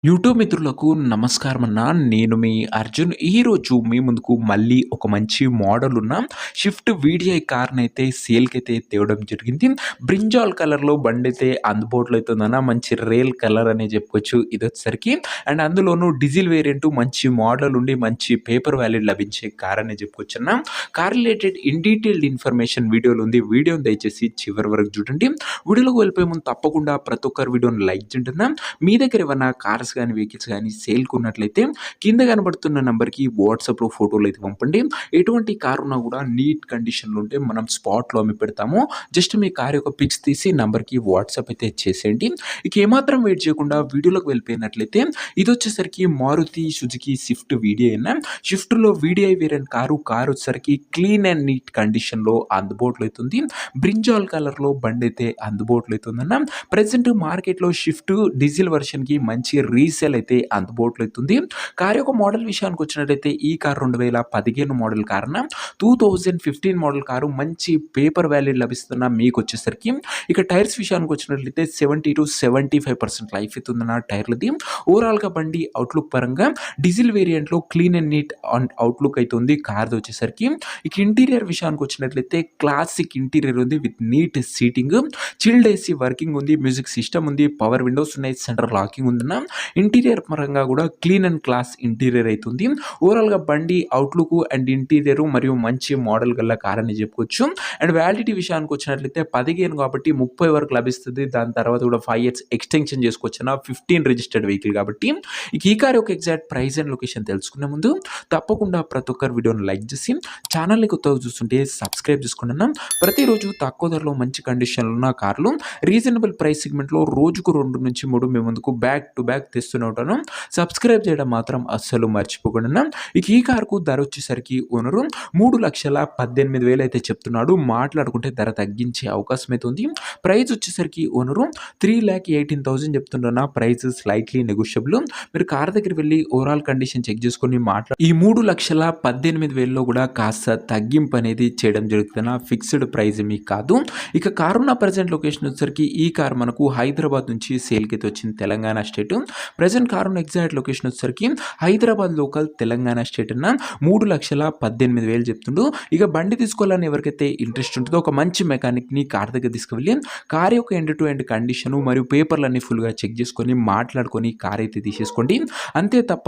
YouTube మిత్రులకు నమస్కారం అన్న. నేను మీ అర్జున్. ఈరోజు మీ ముందుకు మళ్ళీ ఒక మంచి మోడల్ ఉన్న షిఫ్ట్ వీడిఐ కార్‌నైతే సేల్‌కైతే తేవడం జరిగింది. బ్రింజాల్ కలర్‌లో బండైతే అందుబాటులో అయితే ఉందన్న. మంచి రేర్ కలర్ అనే చెప్పుకోవచ్చు ఇదొచ్చేసరికి. అండ్ అందులోనూ డీజిల్ వేరియంట్ మంచి మోడల్ ఉండి మంచి పేపర్ వాల్యూ లభించే కార్ అనే చెప్పుకోవచ్చన్న. Car related in detailed information వీడియోలో ఉంది. వీడియోని దయచేసి చివరి వరకు చూడండి. వీడియోలోకి వెళ్ళిపోయే ముందు తప్పకుండా ప్రతి ఒక్కరు వీడియోని లైక్ చేయండి అన్న. మీ దగ్గర ఏమన్నా కార్స్ గానీ, వెహికల్స్ గానీ సేల్‌కి ఉన్నట్లయితే కింద కనబడుతున్న నంబర్‌కి వాట్సాప్‌లో ఫోటోలైతే పంపండి. ఎటువంటి కార్ ఉన్నా కూడా నీట్ కండిషన్‌లో ఉంటే మనం స్పాట్‌లో అమ్మి పెడతాము. జస్ట్ మీ కార్ యొక్క పిక్స్ తీసి నంబర్‌కి వాట్సాప్ అయితే చేసేయండి. ఇక ఏమాత్రం వెయిట్ చేయకుండా వీడియోలోకి వెళ్ళిపోయినట్లయితే ఇదొచ్చేసరికి మారుతి సుజుకి స్విఫ్ట్ వీడిఐ అన్న. స్విఫ్ట్‌లో వీడిఐ వేరియంట్ కార్ వచ్చేసరికి క్లీన్ అండ్ నీట్ కండిషన్‌లో అందుబాటులో అయితే ఉంది. బ్రింజాల్ కలర్‌లో బండైతే అందుబాటులో అయితే ఉందన్న. ప్రెజెంట్ మార్కెట్‌లో షిఫ్ట్ డీజిల్ వెర్షన్‌కి మంచి రీసేల్ అయితే అందుబాటులో అవుతుంది. కార్ యొక్క మోడల్ విషయానికి వచ్చినట్టయితే ఈ కార్ 2015 మోడల్ కారున 2015 మోడల్ కారు మంచి పేపర్ వాల్యూ లభిస్తున్న మీకొచ్చేసరికి ఇక టైర్స్ విషయానికి వచ్చినట్లయితే 70-75% లైఫ్ అయితే ఉందన్న టైర్లది. ఓవరాల్‌గా బండి అవుట్‌లుక్ పరంగా డీజిల్ వేరియంట్‌లో క్లీన్ అండ్ నీట్ అవుట్‌లుక్ అయితే ఉంది కార్‌ది వచ్చేసరికి. ఇక ఇంటీరియర్ విషయానికి వచ్చినట్లయితే క్లాసిక్ ఇంటీరియర్ ఉంది with neat seating, chilled AC working ఉంది, మ్యూజిక్ సిస్టమ్ ఉంది, పవర్ విండోస్ ఉన్నాయి, సెంటర్ లాకింగ్ ఉందన్న. ఇంటీరియర్ పరంగా కూడా క్లీన్ అండ్ క్లాస్ ఇంటీరియర్ అవుతుంది. ఓవరాల్‌గా బండి అవుట్‌లుక్ అండ్ ఇంటీరియర్ మరియు మంచి మోడల్ గల కార్ అని చెప్పుకోవచ్చు. అండ్ వ్యాలిడిటీ విషయానికి వచ్చినట్లయితే 15 కాబట్టి 30 వరకు లభిస్తుంది. దాని తర్వాత కూడా 5 ఇయర్స్ ఎక్స్‌టెన్షన్ చేసుకోవచ్చన్న. 15 రిజిస్టర్డ్ వెహికల్ కాబట్టి. ఇక ఈ కార్ యొక్క ఎగ్జాక్ట్ ప్రైస్ అండ్ లొకేషన్ తెలుసుకునే ముందు తప్పకుండా ప్రతి ఒక్కరు వీడియోని లైక్ చేసి ఛానల్‌ని కొత్తగా చూస్తుంటే సబ్స్క్రైబ్ చేసుకోండి అన్న. ప్రతిరోజు తక్కువ ధరలో మంచి కండిషన్‌లో ఉన్న కార్లు రీజనబుల్ ప్రైస్ సెగ్మెంట్‌లో రోజుకు 2-3 మీ ముందుకు బ్యాక్ టు బ్యాక్ తెస్తూనే ఉంటాను. సబ్స్క్రైబ్ చేయడం మాత్రం అస్సలు మర్చిపోకండి అన్న. ఇక ఈ కార్‌కు ధర వచ్చేసరికి ఓనరు 3,18,000 అయితే చెప్తున్నాడు. మాట్లాడుకుంటే ధర తగ్గించే అవకాశం అయితే ఉంది. ప్రైస్ వచ్చేసరికి ఓనరు 3,18,000 చెప్తుండన్న. Price slightly negotiable. మీరు కార్ దగ్గరికి వెళ్లి ఓవరాల్ కండిషన్ చెక్ చేసుకొని ఈ 3,18,000లో కూడా కాస్త తగ్గింపు అనేది చేయడం జరుగుతుందన్న. ఫిక్స్డ్ ప్రైస్ మీకు కాదు. ఇక కార్ ఉన్న ప్రెజెంట్ లొకేషన్ వచ్చేసరికి ఈ కార్ మనకు హైదరాబాద్ నుంచి సేల్‌కి అయితే వచ్చింది, తెలంగాణ స్టేట్. ప్రెజెంట్ కార్ ఉన్న ఎగ్జాక్ట్ లొకేషన్ వచ్చేసరికి హైదరాబాద్ లోకల్ తెలంగాణ స్టేట్ అన్న. 3,18,000 చెప్తుండు. ఇక బండి తీసుకోవాలని ఎవరికైతే ఇంట్రెస్ట్ ఉంటుందో ఒక మంచి మెకానిక్‌ని కార్ దగ్గర తీసుకువెళ్ళి కార్ యొక్క ఎండ్ టు ఎండ్ కండిషన్ మరియు పేపర్లన్నీ ఫుల్‌గా చెక్ చేసుకొని మాట్లాడుకొని కార్ అయితే తీసేసుకోండి. అంతే తప్ప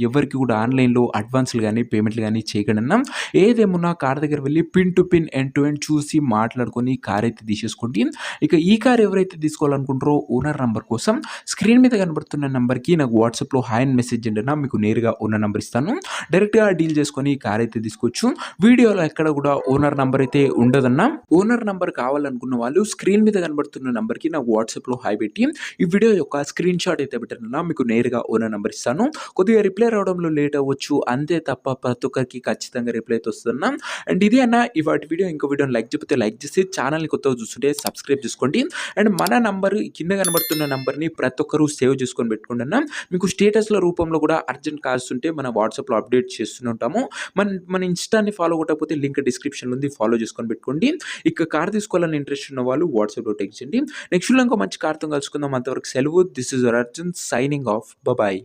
ఎవరికి కూడా ఆన్‌లైన్‌లో అడ్వాన్స్‌లు గానీ, పేమెంట్‌లు గానీ చేయకండి అన్న. ఏదేమున్నా కార్ దగ్గర వెళ్ళి pin to pin, end to end చూసి మాట్లాడుకొని కార్ అయితే తీసేసుకోండి. ఇక ఈ కార్ ఎవరైతే తీసుకోవాలనుకుంటారో ఓనర్ నంబర్ కోసం స్క్రీన్ మీద కనబడుతున్న నంబర్‌కి నాకు వాట్సాప్‌లో హాయ్ అని మెసేజ్ చేయండి అన్న. మీకు నేరుగా ఓనర్ నంబర్ ఇస్తాను. డైరెక్ట్‌గా డీల్ చేసుకొని కార్ అయితే తీసుకోవచ్చు. వీడియోలో ఎక్కడ కూడా ఓనర్ నంబర్ అయితే ఉండదన్న. ఓనర్ నంబర్ కావాలనుకున్న వాళ్ళు స్క్రీన్ మీద కనబడుతున్న నంబర్‌కి నాకు వాట్సాప్‌లో హాయ్ పెట్టి ఈ వీడియో యొక్క స్క్రీన్ షాట్ అయితే పెట్టండి. మీకు నేరుగా ఓనర్ నంబర్ ఇస్తాను. కొద్దిగా రిప్లై రావడంలో లేట్ అవ్వచ్చు. అంతే తప్ప ప్రతి ఒక్కరికి ఖచ్చితంగా రిప్లై అయితే వస్తుందన్న. అండ్ ఇదే అన్న ఇవాటి వీడియో. ఇంకో వీడియోని లైక్ చెప్పితే లైక్ చేసి ఛానల్‌ని కొత్తగా చూస్తుంటే సబ్స్క్రైబ్ చేసుకోండి. అండ్ మన నంబర్ కింద కనబడుతున్న నంబర్‌ని ప్రతి ఒక్కరు సేవ్ చేసుకొని పెట్టుకోండి అన్న. మీకు స్టేటస్‌ల రూపంలో కూడా అర్జెంట్ కార్స్ ఉంటే మన వాట్సాప్‌లో అప్డేట్ చేస్తూనే ఉంటాము. మన మన ఇన్‌స్టాని ఫాలో కొట్టకపోతే లింక్ డిస్క్రిప్షన్‌లో ఉంది. ఫాలో చేసుకొని పెట్టుకోండి. ఇక కార్ తీసుకోవాలని ఇంట్రెస్ట్ ఉన్న వాళ్ళు వాట్సాప్‌లో టెక్స్ట్ చేయండి. నెక్స్ట్ వీడియోలో ఇంకో మంచి కార్‌తో కలుసుకుందాం. అంతవరకు సెలవు. This is your Arjun signing off. Bye.